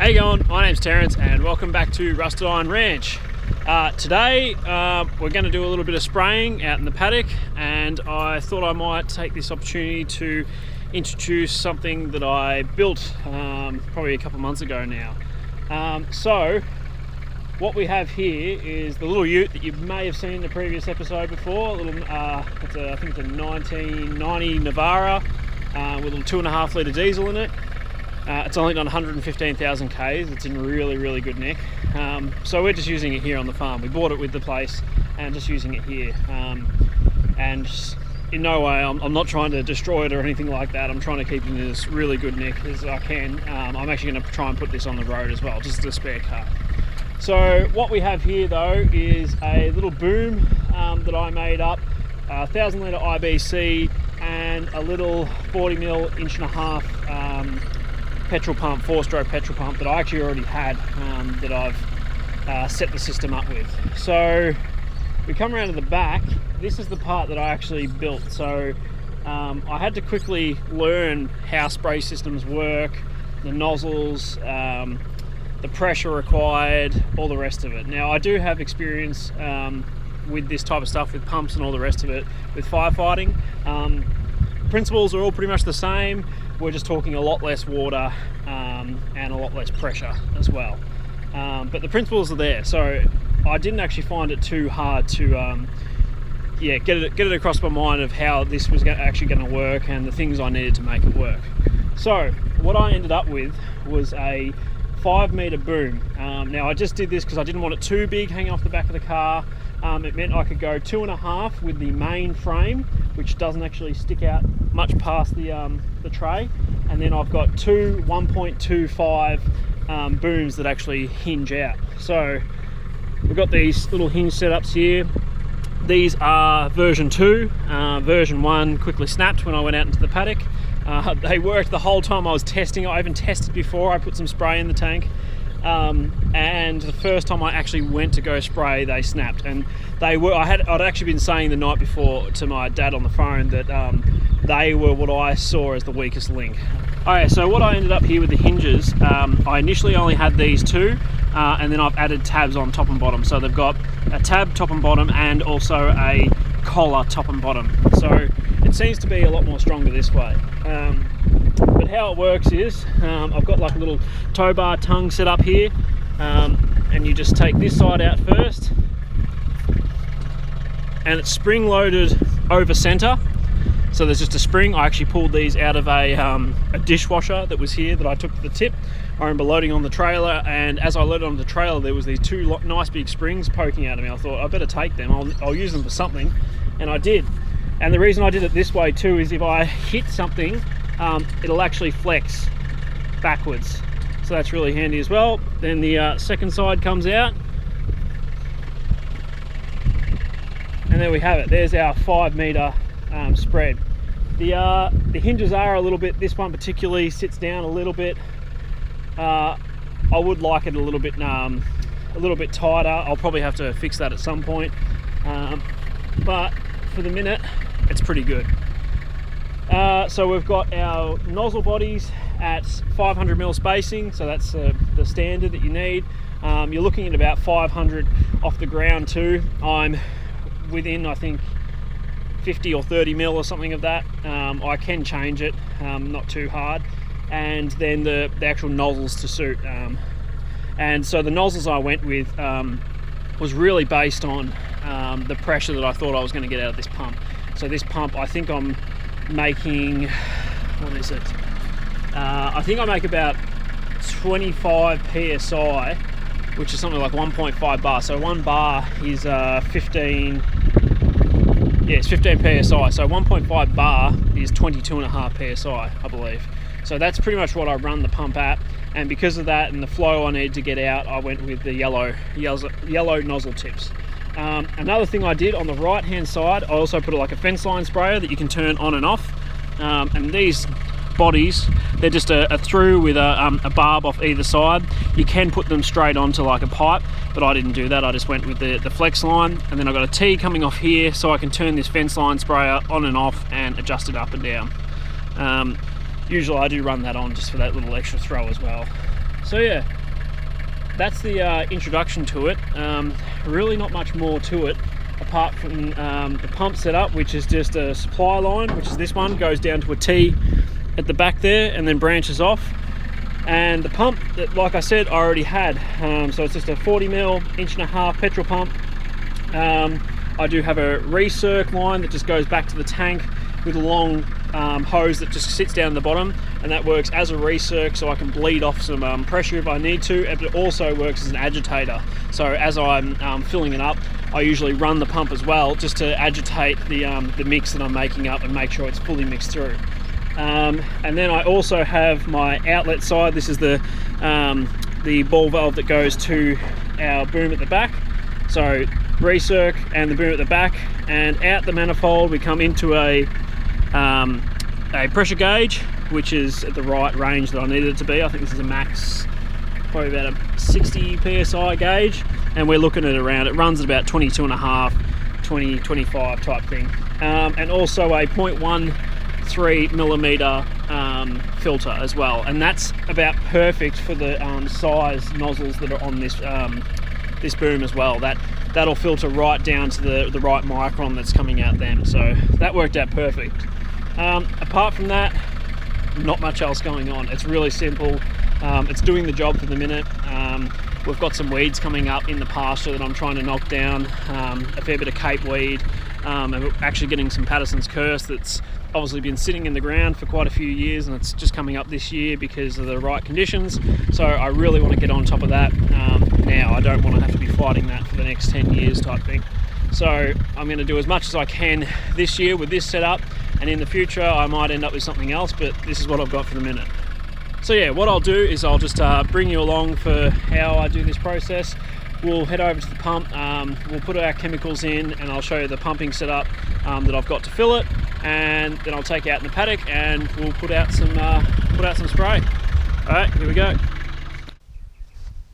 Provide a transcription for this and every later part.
How you going? My name's Terence and welcome back to Rusted Iron Ranch. Today we're going to do a little bit of spraying out in the paddock, and I thought I might take this opportunity to introduce something that I built probably a couple months ago now. So what we have here is the little ute that you may have seen in the previous episode before. I think it's a 1990 Navara with a little 2.5 litre diesel in it. It's only done 115,000 Ks. It's in really good nick. So we're just using it here on the farm. We bought it with the place and just using it here. And in no way, I'm not trying to destroy it or anything like that. I'm trying to keep it in this really good nick as I can. I'm actually going to try and put this on the road as well, just as a spare car. So what we have here though is a little boom that I made up, 1,000 litre IBC and a little 40mm 1.5" petrol pump, 4-stroke petrol pump that I actually already had, that I've set the system up with. So we come around to the back. This is the part that I actually built. So I had to quickly learn how spray systems work, the nozzles, the pressure required, all the rest of it. Now I do have experience with this type of stuff, with pumps and all the rest of it, with firefighting. Principles are all pretty much the same. We're just talking a lot less water and a lot less pressure as well. But the principles are there, so I didn't actually find it too hard to get it across my mind of how this was actually going to work and the things I needed to make it work. So what I ended up with was a 5-meter boom. Now I just did this because I didn't want it too big hanging off the back of the car. It meant I could go 2.5 with the main frame, which doesn't actually stick out much past the tray, and then I've got two 1.25 booms that actually hinge out. So we've got these little hinge setups here. These are version 2. Version 1 quickly snapped when I went out into the paddock. They worked the whole time I was testing. I even tested before I put some spray in the tank. And the first time I actually went to go spray, they snapped, and I'd actually been saying the night before to my dad on the phone that they were what I saw as the weakest link. Okay, so what I ended up here with the hinges, I initially only had these two, and then I've added tabs on top and bottom. So they've got a tab top and bottom and also a collar top and bottom. So it seems to be a lot more stronger this way. But how it works is, I've got like a little tow bar tongue set up here, and you just take this side out first, and it's spring loaded over center. So there's just a spring. I actually pulled these out of a dishwasher that was here that I took to the tip. I remember loading on the trailer, and as I loaded on the trailer, there was these two nice big springs poking out of me. I thought I better take them. I'll use them for something, and I did. And the reason I did it this way too is if I hit something, it'll actually flex backwards, so that's really handy as well. Then the second side comes out, and there we have it. There's our 5-meter spread. The hinges are a little bit, this one particularly sits down a little bit. I would like it a little bit tighter. I'll probably have to fix that at some point, but for the minute it's pretty good. So we've got our nozzle bodies at 500mm spacing, so that's the standard that you need. You're looking at about 500 off the ground too. I'm within, I think, 50 or 30mm or something of that. I can change it, not too hard. And then the actual nozzles to suit. And so the nozzles I went with was really based on the pressure that I thought I was going to get out of this pump. So this pump, I think I'm making, what is it? I think I make about 25 psi, which is something like 1.5 bar. So 1 bar is 15. Yeah, it's 15 psi. So 1.5 bar is 22.5 psi, I believe. So that's pretty much what I run the pump at. And because of that and the flow I need to get out, I went with the yellow nozzle tips. Another thing I did on the right hand side, I also put like a fence line sprayer that you can turn on and off. And these bodies, they're just a through with a barb off either side. You can put them straight onto like a pipe, but I didn't do that. I just went with the flex line, and then I've got a T coming off here so I can turn this fence line sprayer on and off and adjust it up and down. Usually I do run that on just for that little extra throw as well. So yeah, that's the introduction to it. Really not much more to it apart from the pump setup, which is just a supply line, which is this one, goes down to a T at the back there and then branches off. And the pump that, like I said, I already had, so it's just a 40mm 1.5" petrol pump. I do have a recirc line that just goes back to the tank with a long hose that just sits down at the bottom, and that works as a recirc, so I can bleed off some pressure if I need to. But it also works as an agitator, so as I'm filling it up, I usually run the pump as well, just to agitate the mix that I'm making up and make sure it's fully mixed through. And then I also have my outlet side. This is the ball valve that goes to our boom at the back. So recirc and the boom at the back, and out the manifold we come into a pressure gauge, which is at the right range that I needed it to be. I think this is a max, probably about a 60 psi gauge, and we're looking at around, it runs at about 22.5, 25 type thing. And also a 0.13mm filter as well, and that's about perfect for the size nozzles that are on this this boom as well. That'll filter right down to the right micron that's coming out then, so that worked out perfect. Apart from that, not much else going on. It's really simple. It's doing the job for the minute. We've got some weeds coming up in the pasture that I'm trying to knock down, a fair bit of cape weed, and we're actually getting some Patterson's curse that's obviously been sitting in the ground for quite a few years, and it's just coming up this year because of the right conditions. So I really want to get on top of that now. I don't want to have to be fighting that for the next 10 years type thing. So I'm going to do as much as I can this year with this setup, and in the future I might end up with something else, but this is what I've got for the minute. So yeah, what I'll do is I'll just bring you along for how I do this process. We'll head over to the pump, we'll put our chemicals in, and I'll show you the pumping setup that I've got to fill it, and then I'll take it out in the paddock and we'll put out some spray. Alright, here we go.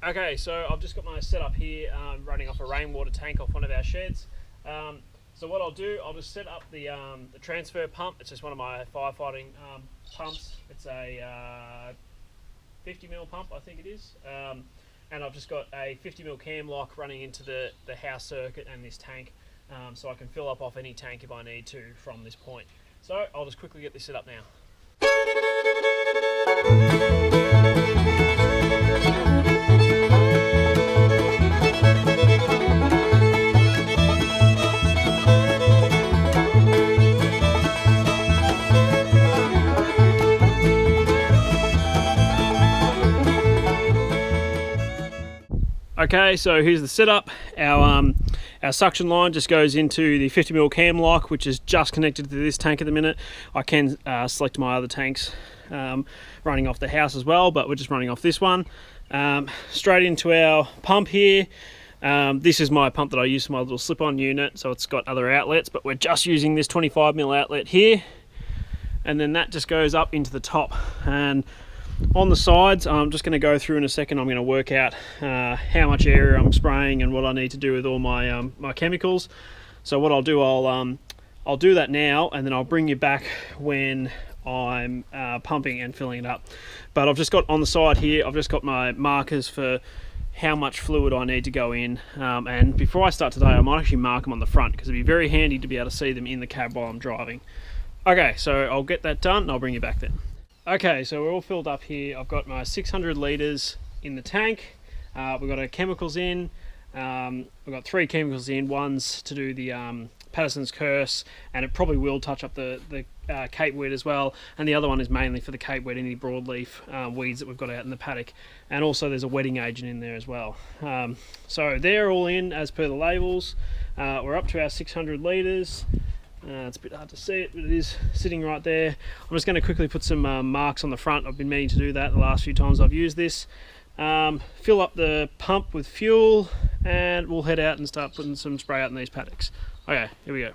Okay, so I've just got my setup here, running off a rainwater tank off one of our sheds. So what I'll do, I'll just set up the transfer pump. It's just one of my firefighting pumps. It's a 50mm pump, I think it is. And I've just got a 50mm cam lock running into the house circuit and this tank, so I can fill up off any tank if I need to from this point. So I'll just quickly get this set up now. Okay, so here's the setup. Our suction line just goes into the 50mm cam lock, which is just connected to this tank at the minute. I can select my other tanks running off the house as well, but we're just running off this one. Straight into our pump here. This is my pump that I use for my little slip-on unit, so it's got other outlets, but we're just using this 25mm outlet here. And then that just goes up into the top. And on the sides, I'm just going to go through in a second. I'm going to work out how much area I'm spraying and what I need to do with all my my chemicals. So what I'll do, I'll do that now, and then I'll bring you back when I'm pumping and filling it up. But I've just got on the side here, I've just got my markers for how much fluid I need to go in. And before I start today, I might actually mark them on the front, because it'd be very handy to be able to see them in the cab while I'm driving. Okay, so I'll get that done and I'll bring you back then. Okay, so we're all filled up here. I've got my 600 litres in the tank. We've got our chemicals in. We've got 3 chemicals in. One's to do the Patterson's curse, and it probably will touch up the cape weed as well. And the other one is mainly for the cape weed, any broadleaf weeds that we've got out in the paddock. And also there's a wetting agent in there as well. So they're all in as per the labels. We're up to our 600 litres. It's a bit hard to see it, but it is sitting right there. I'm just going to quickly put some marks on the front. I've been meaning to do that the last few times I've used this. Fill up the pump with fuel, and we'll head out and start putting some spray out in these paddocks. Okay, here we go.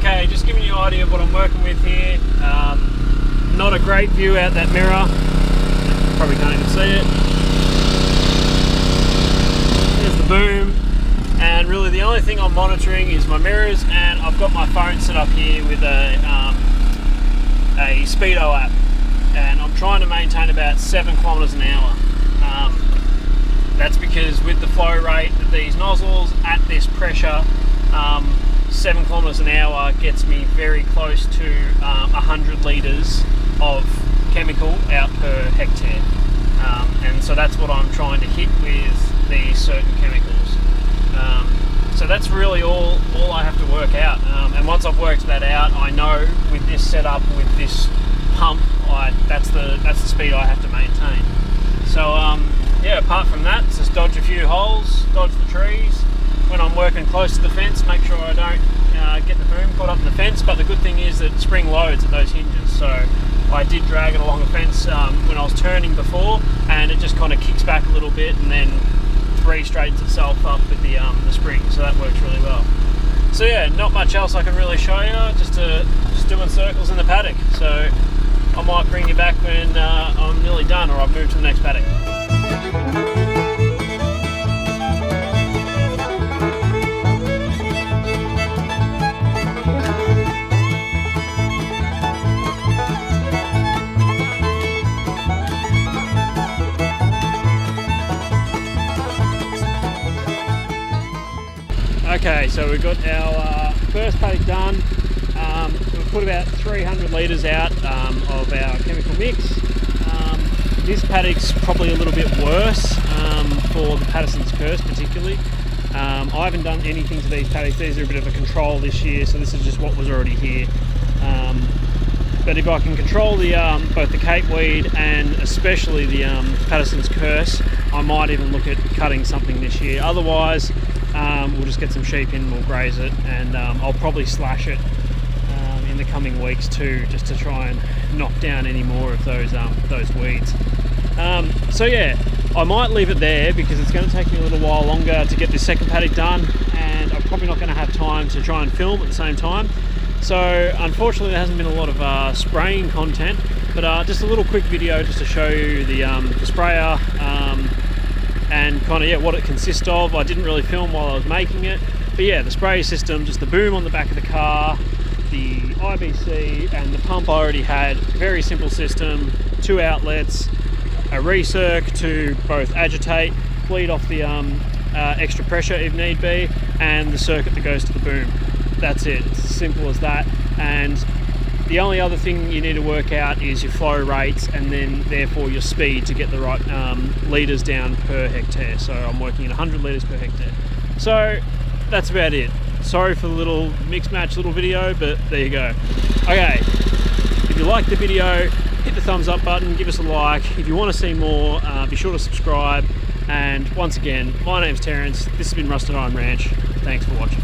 Okay, just giving you an idea of what I'm working with here. Not a great view out that mirror. Probably can't even see it. There's the boom. And really the only thing I'm monitoring is my mirrors, and I've got my phone set up here with a speedo app. And I'm trying to maintain about 7 kilometers an hour. That's because with the flow rate of these nozzles at this pressure, 7 kilometers an hour gets me very close to 100 litres of chemical out per hectare. And so that's what I'm trying to hit with these certain chemicals. So that's really all I have to work out. And once I've worked that out, I know with this setup, with this pump, that's the speed I have to maintain. So yeah, apart from that, it's just dodge a few holes, dodge the trees. When I'm working close to the fence, make sure I don't get the boom caught up in the fence. But the good thing is that spring loads at those hinges, so I did drag it along the fence when I was turning before, and it just kind of kicks back a little bit and then re-straightens itself up with the spring, so that works really well. So yeah, not much else I can really show you, just doing circles in the paddock. So I might bring you back when I'm nearly done, or I've moved to the next paddock. Okay, so we've got our first paddock done. We've put about 300 litres out of our chemical mix. This paddock's probably a little bit worse for the Patterson's Curse particularly. I haven't done anything to these paddocks. These are a bit of a control this year, so this is just what was already here. But if I can control the both the cape weed and especially the Patterson's Curse, I might even look at cutting something this year. Otherwise, we'll just get some sheep in, we'll graze it, and I'll probably slash it in the coming weeks too, just to try and knock down any more of those weeds. So yeah, I might leave it there because it's going to take me a little while longer to get this second paddock done, and I'm probably not going to have time to try and film at the same time. So unfortunately there hasn't been a lot of spraying content, but just a little quick video just to show you the sprayer and kind of what it consists of. I didn't really film while I was making it, but yeah, the spray system, just the boom on the back of the car, the IBC and the pump I already had. Very simple system, 2 outlets, a recirc to both agitate, bleed off the extra pressure if need be, and the circuit that goes to the boom. That's it, it's as simple as that. And the only other thing you need to work out is your flow rates and then therefore your speed to get the right litres down per hectare. So I'm working at 100 litres per hectare. So that's about it. Sorry for the little mix match little video, but there you go. Okay, if you like the video, hit the thumbs up button, give us a like. If you want to see more, be sure to subscribe. And once again, my name's Terence. This has been Rusted Iron Ranch. Thanks for watching.